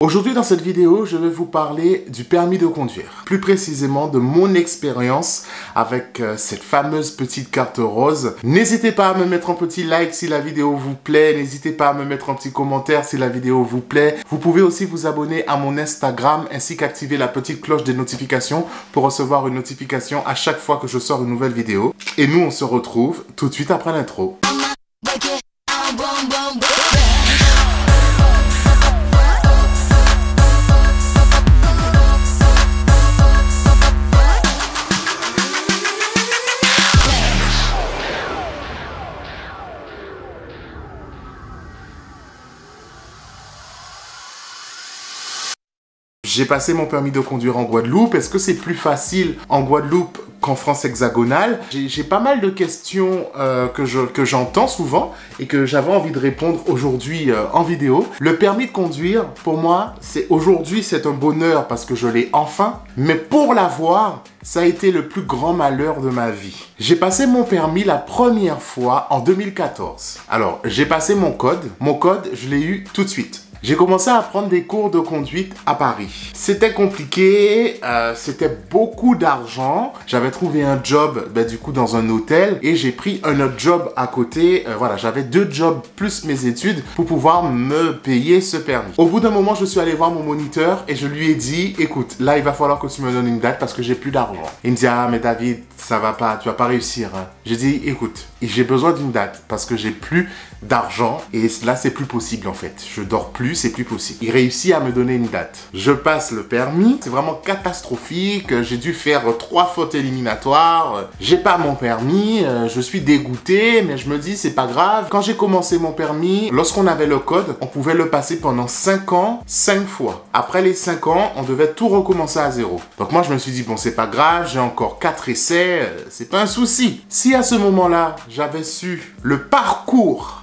Aujourd'hui dans cette vidéo, je vais vous parler du permis de conduire. Plus précisément de mon expérience avec cette fameuse petite carte rose. N'hésitez pas à me mettre un petit like si la vidéo vous plaît. N'hésitez pas à me mettre un petit commentaire si la vidéo vous plaît. Vous pouvez aussi vous abonner à mon Instagram ainsi qu'activer la petite cloche des notifications pour recevoir une notification à chaque fois que je sors une nouvelle vidéo. Et nous, on se retrouve tout de suite après l'intro. J'ai passé mon permis de conduire en Guadeloupe. Est-ce que c'est plus facile en Guadeloupe qu'en France hexagonale? J'ai pas mal de questions que j'entends souvent et que j'avais envie de répondre aujourd'hui en vidéo. Le permis de conduire, pour moi, aujourd'hui c'est un bonheur parce que je l'ai enfin. Mais pour l'avoir, ça a été le plus grand malheur de ma vie. J'ai passé mon permis la première fois en 2014. Alors, j'ai passé mon code. Mon code, je l'ai eu tout de suite. J'ai commencé à prendre des cours de conduite à Paris. C'était compliqué, c'était beaucoup d'argent. J'avais trouvé un job du coup dans un hôtel et j'ai pris un autre job à côté. Voilà, j'avais 2 jobs plus mes études pour pouvoir me payer ce permis. Au bout d'un moment, je suis allé voir mon moniteur et je lui ai dit, écoute, là il va falloir que tu me donnes une date parce que j'ai plus d'argent. Il me dit, ah mais David, ça va pas, tu vas pas réussir. Hein. J'ai dit, écoute, j'ai besoin d'une date parce que j'ai plus d'argent et là c'est plus possible en fait. Je dors plus, c'est plus possible. Il réussit à me donner une date. Je passe le permis, c'est vraiment catastrophique. J'ai dû faire 3 fautes éliminatoires. J'ai pas mon permis, je suis dégoûté, mais je me dis c'est pas grave. Quand j'ai commencé mon permis, lorsqu'on avait le code, on pouvait le passer pendant 5 ans, 5 fois. Après les 5 ans, on devait tout recommencer à zéro. Donc moi je me suis dit bon c'est pas grave, j'ai encore 4 essais, c'est pas un souci. Si à ce moment-là, j'avais su le parcours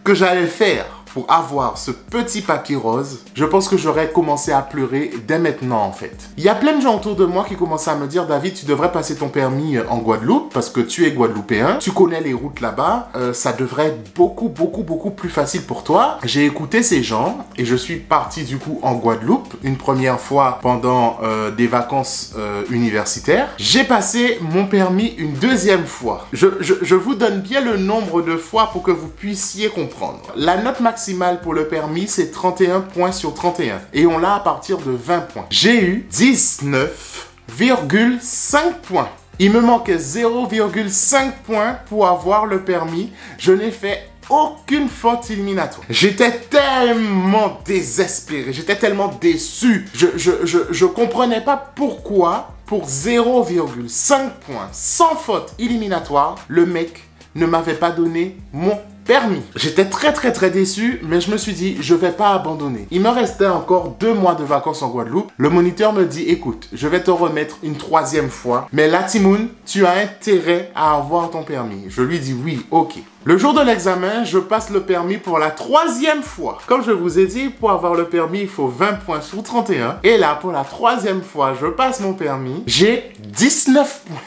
que j'allais faire pour avoir ce petit papier rose, je pense que j'aurais commencé à pleurer dès maintenant en fait. Il y a plein de gens autour de moi qui commençaient à me dire « David, tu devrais passer ton permis en Guadeloupe parce que tu es guadeloupéen, tu connais les routes là-bas, ça devrait être beaucoup plus facile pour toi. » J'ai écouté ces gens et je suis parti du coup en Guadeloupe une première fois pendant des vacances universitaires. J'ai passé mon permis une deuxième fois. Je vous donne bien le nombre de fois pour que vous puissiez comprendre. La note maximale pour le permis, c'est 31 points sur 31. Et on l'a à partir de 20 points. J'ai eu 19,5 points. Il me manquait 0,5 points pour avoir le permis. Je n'ai fait aucune faute éliminatoire. J'étais tellement désespéré, j'étais tellement déçu. Je comprenais pas pourquoi, pour 0,5 points, sans faute éliminatoire, le mec ne m'avait pas donné mon permis. J'étais très déçu, mais je me suis dit, je vais pas abandonner. Il me restait encore 2 mois de vacances en Guadeloupe. Le moniteur me dit, écoute, je vais te remettre une 3e fois, mais là, Timoun, tu as intérêt à avoir ton permis. Je lui dis oui, ok. Le jour de l'examen, je passe le permis pour la 3e fois. Comme je vous ai dit, pour avoir le permis, il faut 20 points sur 31. Et là, pour la 3e fois, je passe mon permis, j'ai 19 points.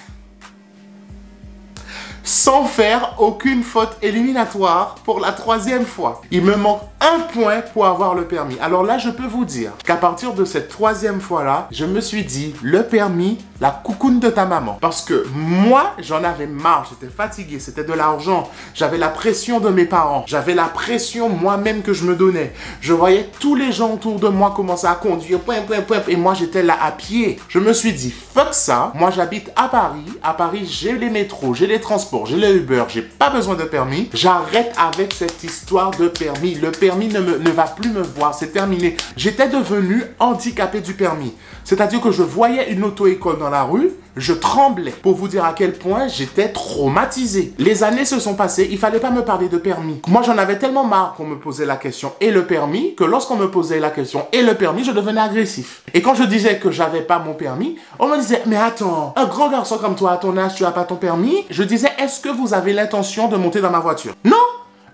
Sans faire aucune faute éliminatoire pour la 3e fois. Il me manque 1 point pour avoir le permis. Alors là, je peux vous dire qu'à partir de cette 3e fois-là, je me suis dit, le permis, la coucoune de ta maman. Parce que moi, j'en avais marre, j'étais fatigué, c'était de l'argent. J'avais la pression de mes parents. J'avais la pression moi-même que je me donnais. Je voyais tous les gens autour de moi commencer à conduire, et moi, j'étais là à pied. Je me suis dit, fuck ça. Moi, j'habite à Paris. À Paris, j'ai les métros, j'ai les transports, j'ai le Uber, j'ai pas besoin de permis. J'arrête avec cette histoire de permis. Le permis ne va plus me voir, c'est terminé. J'étais devenu handicapé du permis. C'est-à-dire que je voyais une auto-école dans la rue, je tremblais. Pour vous dire à quel point j'étais traumatisé. Les années se sont passées, il fallait pas me parler de permis. Moi, j'en avais tellement marre qu'on me posait la question et le permis, que lorsqu'on me posait la question et le permis, je devenais agressif. Et quand je disais que j'avais pas mon permis, on me disait, mais attends, un grand garçon comme toi à ton âge, tu as pas ton permis? Je disais, est-ce que vous avez l'intention de monter dans ma voiture? Non!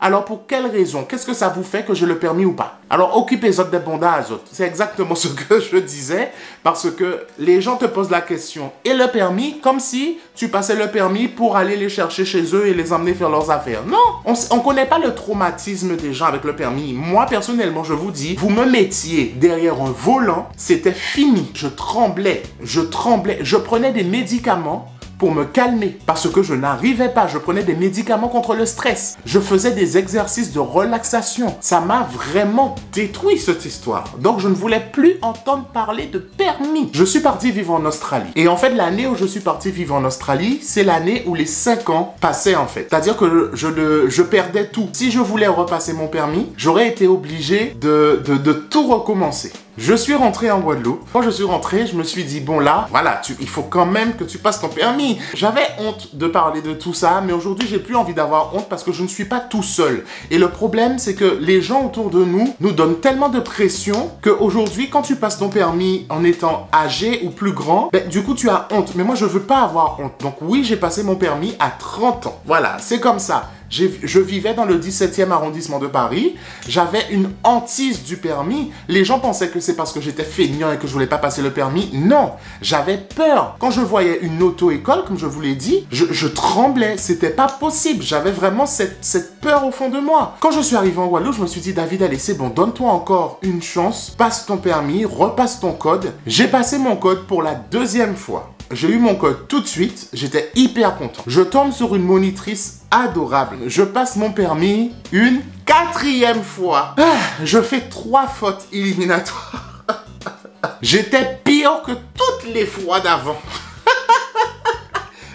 Alors pour quelle raison? Qu'est-ce que ça vous fait que j'ai le permis ou pas? Alors occupez-vous des bondages. C'est exactement ce que je disais, parce que les gens te posent la question. Et le permis, comme si tu passais le permis pour aller les chercher chez eux et les emmener faire leurs affaires. Non, on ne connaît pas le traumatisme des gens avec le permis. Moi, personnellement, je vous dis, vous me mettiez derrière un volant, c'était fini. Je tremblais, je prenais des médicaments pour me calmer parce que je n'arrivais pas. Je prenais des médicaments contre le stress. Je faisais des exercices de relaxation. Ça m'a vraiment détruit cette histoire. Donc je ne voulais plus entendre parler de permis. Je suis parti vivre en Australie. Et en fait, l'année où je suis parti vivre en Australie, c'est l'année où les 5 ans passaient en fait. C'est-à-dire que je perdais tout. Si je voulais repasser mon permis, j'aurais été obligé de tout recommencer. Je suis rentré en Guadeloupe. Quand je suis rentré, je me suis dit, bon là, voilà, il faut quand même que tu passes ton permis. J'avais honte de parler de tout ça, mais aujourd'hui, j'ai plus envie d'avoir honte parce que je ne suis pas tout seul. Et le problème, c'est que les gens autour de nous donnent tellement de pression qu'aujourd'hui, quand tu passes ton permis en étant âgé ou plus grand, ben, du coup, tu as honte. Mais moi, je veux pas avoir honte. Donc oui, j'ai passé mon permis à 30 ans. Voilà, c'est comme ça. Je vivais dans le 17e arrondissement de Paris. J'avais une hantise du permis. Les gens pensaient que c'est parce que j'étais feignant et que je voulais pas passer le permis. Non, j'avais peur. Quand je voyais une auto-école, comme je vous l'ai dit, je tremblais. C'était pas possible. J'avais vraiment cette peur au fond de moi. Quand je suis arrivé en Guadeloupe, je me suis dit, David, allez, c'est bon, donne-toi encore une chance. Passe ton permis, repasse ton code. J'ai passé mon code pour la 2e fois. J'ai eu mon code tout de suite, j'étais hyper content. Je tombe sur une monitrice adorable. Je passe mon permis une 4e fois. Je fais 3 fautes éliminatoires. J'étais pire que toutes les fois d'avant.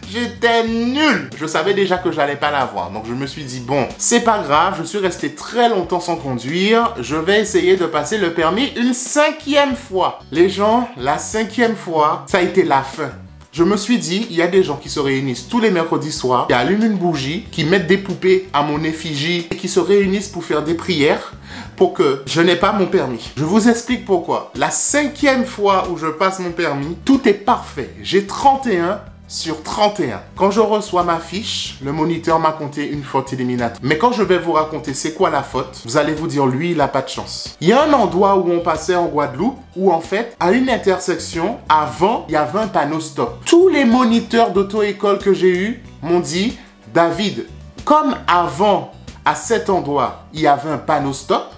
J'étais nul. Je savais déjà que j'allais pas l'avoir. Donc je me suis dit, bon, c'est pas grave. Je suis resté très longtemps sans conduire. Je vais essayer de passer le permis une 5e fois. Les gens, la 5e fois, ça a été la fin. Je me suis dit, il y a des gens qui se réunissent tous les mercredis soirs, qui allument une bougie, qui mettent des poupées à mon effigie et qui se réunissent pour faire des prières pour que je n'ai pas mon permis. Je vous explique pourquoi. La 5e fois où je passe mon permis, tout est parfait. J'ai 31 sur 31. Quand je reçois ma fiche, le moniteur m'a compté une faute éliminatoire. Mais quand je vais vous raconter c'est quoi la faute, vous allez vous dire, lui, il n'a pas de chance. Il y a un endroit où on passait en Guadeloupe, où en fait, à une intersection, avant, il y avait un panneau stop. Tous les moniteurs d'auto-école que j'ai eus m'ont dit, David, comme avant, à cet endroit, il y avait un panneau stop,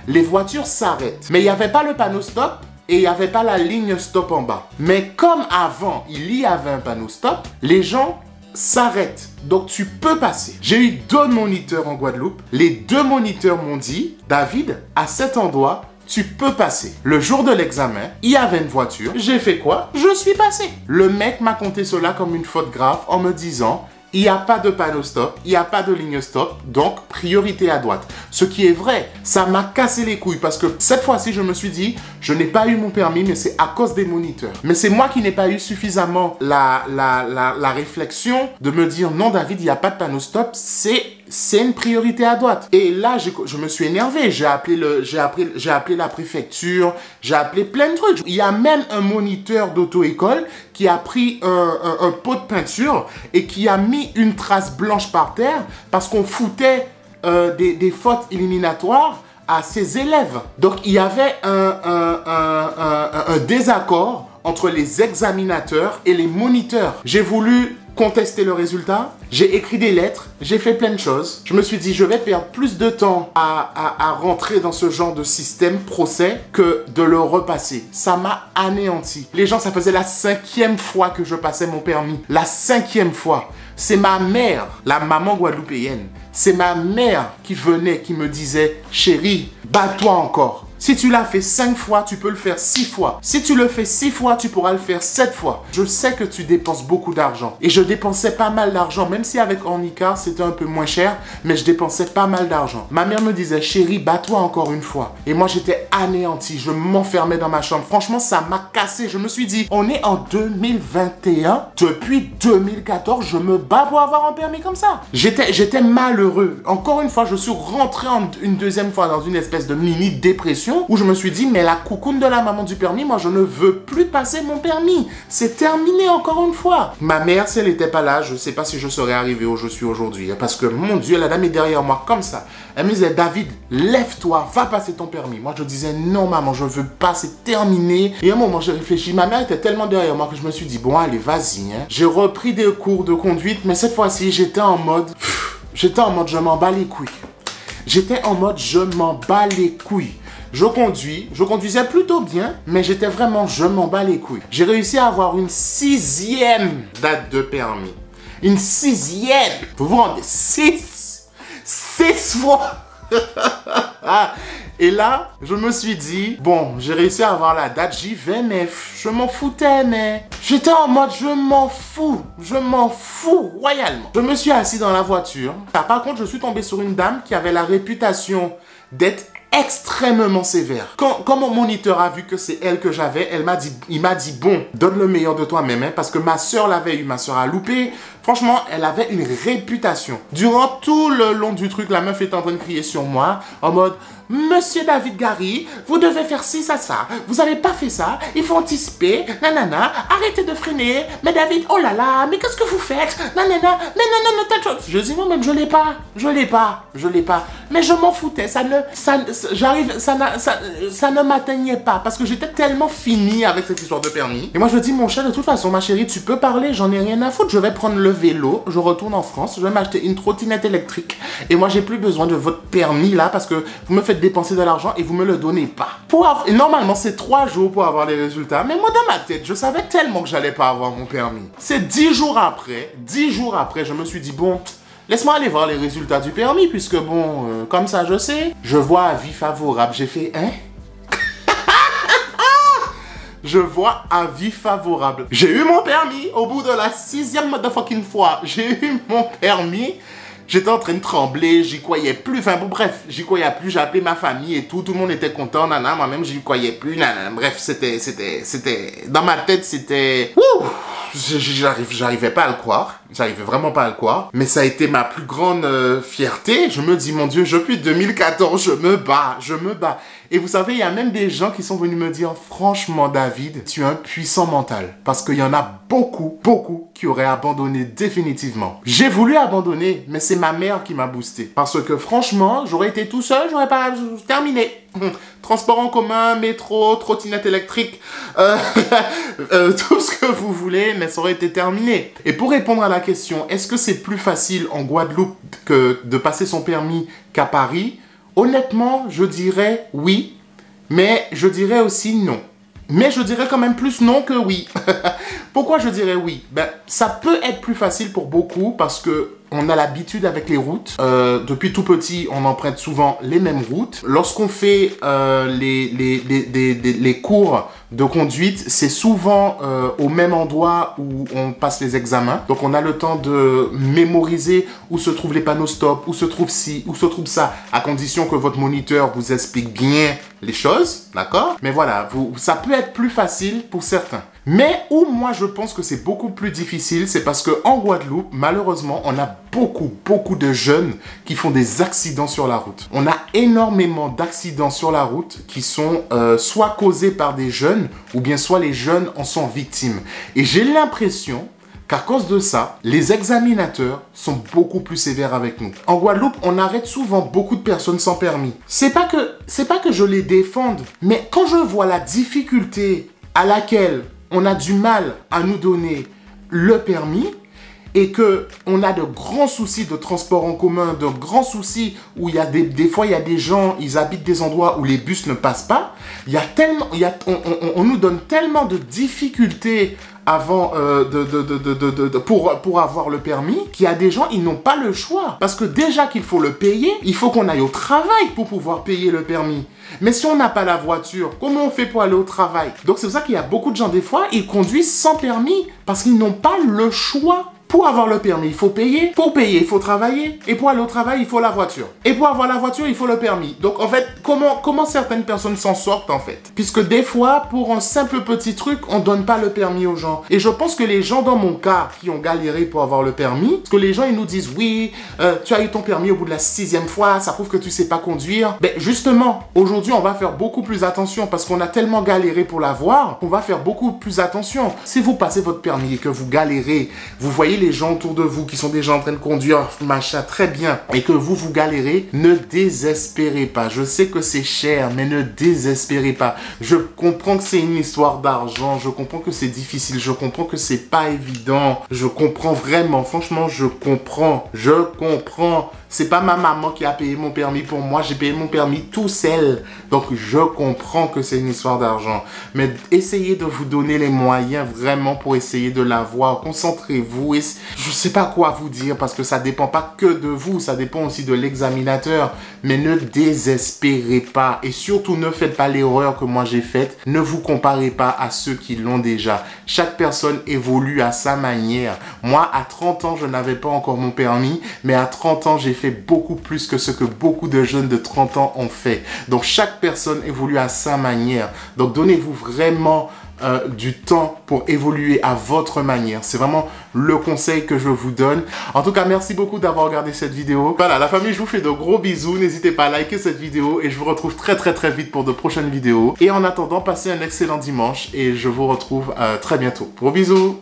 les voitures s'arrêtent. Mais il n'y avait pas le panneau stop, et il n'y avait pas la ligne stop en bas. Mais comme avant, il y avait un panneau stop, les gens s'arrêtent. Donc tu peux passer. J'ai eu 2 moniteurs en Guadeloupe. Les 2 moniteurs m'ont dit, David, à cet endroit, tu peux passer. Le jour de l'examen, il y avait une voiture. J'ai fait quoi? Je suis passé. Le mec m'a compté cela comme une faute grave en me disant, il n'y a pas de panneau stop, il n'y a pas de ligne stop, donc priorité à droite. Ce qui est vrai, ça m'a cassé les couilles parce que cette fois-ci, je me suis dit, je n'ai pas eu mon permis, mais c'est à cause des moniteurs. Mais c'est moi qui n'ai pas eu suffisamment la réflexion de me dire, non David, il n'y a pas de panneau stop, c'est une priorité à droite. Et là, je me suis énervé. J'ai appelé la préfecture, j'ai appelé plein de trucs. Il y a même un moniteur d'auto-école qui a pris un pot de peinture et qui a mis une trace blanche par terre parce qu'on foutait des fautes éliminatoires à ses élèves. Donc, il y avait un désaccord entre les examinateurs et les moniteurs. J'ai voulu contester le résultat, j'ai écrit des lettres, j'ai fait plein de choses. Je me suis dit, je vais perdre plus de temps à rentrer dans ce genre de système procès que de le repasser. Ça m'a anéanti. Les gens, ça faisait la 5e fois que je passais mon permis. La 5e fois. C'est ma mère, la maman guadeloupéenne. C'est ma mère qui venait, qui me disait, chérie, bats-toi encore. Si tu l'as fait 5 fois, tu peux le faire 6 fois. Si tu le fais 6 fois, tu pourras le faire 7 fois. Je sais que tu dépenses beaucoup d'argent. Et je dépensais pas mal d'argent, même si avec Ornicar, c'était un peu moins cher, mais je dépensais pas mal d'argent. Ma mère me disait, chérie, bats-toi encore une fois. Et moi, j'étais anéanti. Je m'enfermais dans ma chambre. Franchement, ça m'a cassé. Je me suis dit, on est en 2021. Depuis 2014, je me bats pour avoir un permis comme ça. J'étais malheureux. Encore une fois, je suis rentré une 2e fois dans une espèce de mini-dépression situation où je me suis dit, mais la coucoune de la maman du permis, moi je ne veux plus passer mon permis. C'est terminé encore une fois. Ma mère, si elle n'était pas là, je ne sais pas si je serais arrivé où je suis aujourd'hui. Parce que mon Dieu, la dame est derrière moi comme ça. Elle me disait, David, lève-toi, va passer ton permis. Moi je disais, non maman, je veux pas, c'est terminé. Et à un moment, j'ai réfléchi. Ma mère était tellement derrière moi que je me suis dit, bon allez, vas-y. Hein. J'ai repris des cours de conduite, mais cette fois-ci, j'étais en mode, je m'en bats les couilles. J'étais en mode, je m'en bats les couilles. Je conduisais plutôt bien, mais j'étais vraiment, je m'en bats les couilles. J'ai réussi à avoir une 6e date de permis. Une 6e. Vous vous rendez, 6 fois. Et là, je me suis dit, bon, j'ai réussi à avoir la date, j'y vais, mais je m'en foutais, mais... J'étais en mode, je m'en fous royalement. Je me suis assis dans la voiture. Par contre, je suis tombé sur une dame qui avait la réputation d'être extrêmement sévère. Quand mon moniteur a vu que c'est elle que j'avais, il m'a dit, bon, donne le meilleur de toi-même, hein, parce que ma soeur l'avait eu, ma soeur a loupé. Franchement, elle avait une réputation. Durant tout le long du truc, la meuf était en train de crier sur moi, en mode, Monsieur David Gary, vous devez faire ci, ça, ça. Vous n'avez pas fait ça, il faut anticiper, nanana, arrêtez de freiner. Mais David, oh là là, mais qu'est-ce que vous faites? Nanana, mais non, telle chose. Je dis moi-même, je l'ai pas. Mais je m'en foutais, ça ne m'atteignait pas, parce que j'étais tellement fini avec cette histoire de permis. Et moi, je dis, mon chat, de toute façon, ma chérie, tu peux parler, j'en ai rien à foutre. Je vais prendre le vélo, je retourne en France, je vais m'acheter une trottinette électrique. Et moi, j'ai plus besoin de votre permis là, parce que vous me faites dépenser de l'argent et vous me le donnez pas. Et normalement, c'est 3 jours pour avoir les résultats. Mais moi, dans ma tête, je savais tellement que j'allais pas avoir mon permis. C'est 10 jours après, je me suis dit, bon, laisse-moi aller voir les résultats du permis, puisque bon, comme ça, je sais. Je vois avis favorable. J'ai fait, hein? Je vois avis favorable. J'ai eu mon permis au bout de la 6e motherfucking fois. J'ai eu mon permis. J'étais en train de trembler, j'y croyais plus. Enfin bon, bref, j'y croyais plus. J'ai appelé ma famille et tout. Tout le monde était content, nana. Moi-même, j'y croyais plus, nana. Bref, c'était... Dans ma tête, c'était... Ouh! J'arrivais pas à le croire. J'arrivais vraiment pas à le croire. Mais ça a été ma plus grande fierté. Je me dis, mon Dieu, depuis 2014, je me bats. Et vous savez, il y a même des gens qui sont venus me dire, franchement, David, tu es un puissant mental. Parce qu'il y en a beaucoup qui auraient abandonné définitivement. J'ai voulu abandonner, mais c'est ma mère qui m'a boosté. Parce que franchement, j'aurais été tout seul, j'aurais pas terminé. Transport en commun, métro, trottinette électrique, tout ce que vous voulez, mais ça aurait été terminé. Et pour répondre à la question, est-ce que c'est plus facile en Guadeloupe que de passer son permis qu'à Paris? Honnêtement, je dirais oui, mais je dirais aussi non. Mais je dirais quand même plus non que oui. Pourquoi je dirais oui? Ben, ça peut être plus facile pour beaucoup parce que on a l'habitude avec les routes. Depuis tout petit, on emprunte souvent les mêmes routes. Lorsqu'on fait les cours de conduite, c'est souvent au même endroit où on passe les examens. Donc, on a le temps de mémoriser où se trouvent les panneaux stop, où se trouve ci, où se trouve ça, à condition que votre moniteur vous explique bien les choses, d'accord? Mais voilà, ça peut être plus facile pour certains. Mais où moi je pense que c'est beaucoup plus difficile, c'est parce qu'en Guadeloupe, malheureusement, on a beaucoup de jeunes qui font des accidents sur la route. On a énormément d'accidents sur la route qui sont soit causés par des jeunes, ou bien soit les jeunes en sont victimes. Et j'ai l'impression qu'à cause de ça, les examinateurs sont beaucoup plus sévères avec nous. En Guadeloupe, on arrête souvent beaucoup de personnes sans permis. C'est pas que je les défende, mais quand je vois la difficulté à laquelle on a du mal à nous donner le permis et qu'on a de grands soucis de transport en commun, de grands soucis où il y a des fois, il y a des gens, ils habitent des endroits où les bus ne passent pas. On nous donne tellement de difficultés avant pour avoir le permis, qu'il y a des gens, ils n'ont pas le choix. Parce que déjà qu'il faut le payer, il faut qu'on aille au travail pour pouvoir payer le permis. Mais si on n'a pas la voiture, comment on fait pour aller au travail? Donc c'est pour ça qu'il y a beaucoup de gens, des fois, ils conduisent sans permis parce qu'ils n'ont pas le choix. Pour avoir le permis, il faut payer. Pour payer, il faut travailler. Et pour aller au travail, il faut la voiture. Et pour avoir la voiture, il faut le permis. Donc, en fait, comment certaines personnes s'en sortent, en fait? Puisque des fois, pour un simple petit truc, on donne pas le permis aux gens. Et je pense que les gens, dans mon cas, qui ont galéré pour avoir le permis, parce que les gens, ils nous disent, oui, tu as eu ton permis au bout de la 6e fois, ça prouve que tu sais pas conduire. Ben, justement, aujourd'hui, on va faire beaucoup plus attention parce qu'on a tellement galéré pour l'avoir, qu'on va faire beaucoup plus attention. Si vous passez votre permis et que vous galérez, vous voyez les gens autour de vous qui sont déjà en train de conduire, machin, très bien, et que vous galérez, ne désespérez pas. Je sais que c'est cher, mais ne désespérez pas. Je comprends que c'est une histoire d'argent, je comprends que c'est difficile, je comprends que c'est pas évident, je comprends vraiment, franchement, je comprends. C'est pas ma maman qui a payé mon permis pour moi, j'ai payé mon permis tout seul. Donc, je comprends que c'est une histoire d'argent. Mais essayez de vous donner les moyens vraiment pour essayer de l'avoir. Concentrez-vous. Je sais pas quoi vous dire parce que ça dépend pas que de vous, ça dépend aussi de l'examinateur. Mais ne désespérez pas et surtout ne faites pas l'erreur que moi j'ai faite. Ne vous comparez pas à ceux qui l'ont déjà. Chaque personne évolue à sa manière. Moi, à 30 ans, je n'avais pas encore mon permis, mais à 30 ans, j'ai fait beaucoup plus que ce que beaucoup de jeunes de 30 ans ont fait. Donc, chaque personne évolue à sa manière. Donc, donnez-vous vraiment du temps pour évoluer à votre manière. C'est vraiment le conseil que je vous donne. En tout cas, merci beaucoup d'avoir regardé cette vidéo. Voilà, la famille, je vous fais de gros bisous. N'hésitez pas à liker cette vidéo et je vous retrouve très vite pour de prochaines vidéos. Et en attendant, passez un excellent dimanche et je vous retrouve très bientôt. Gros bisous!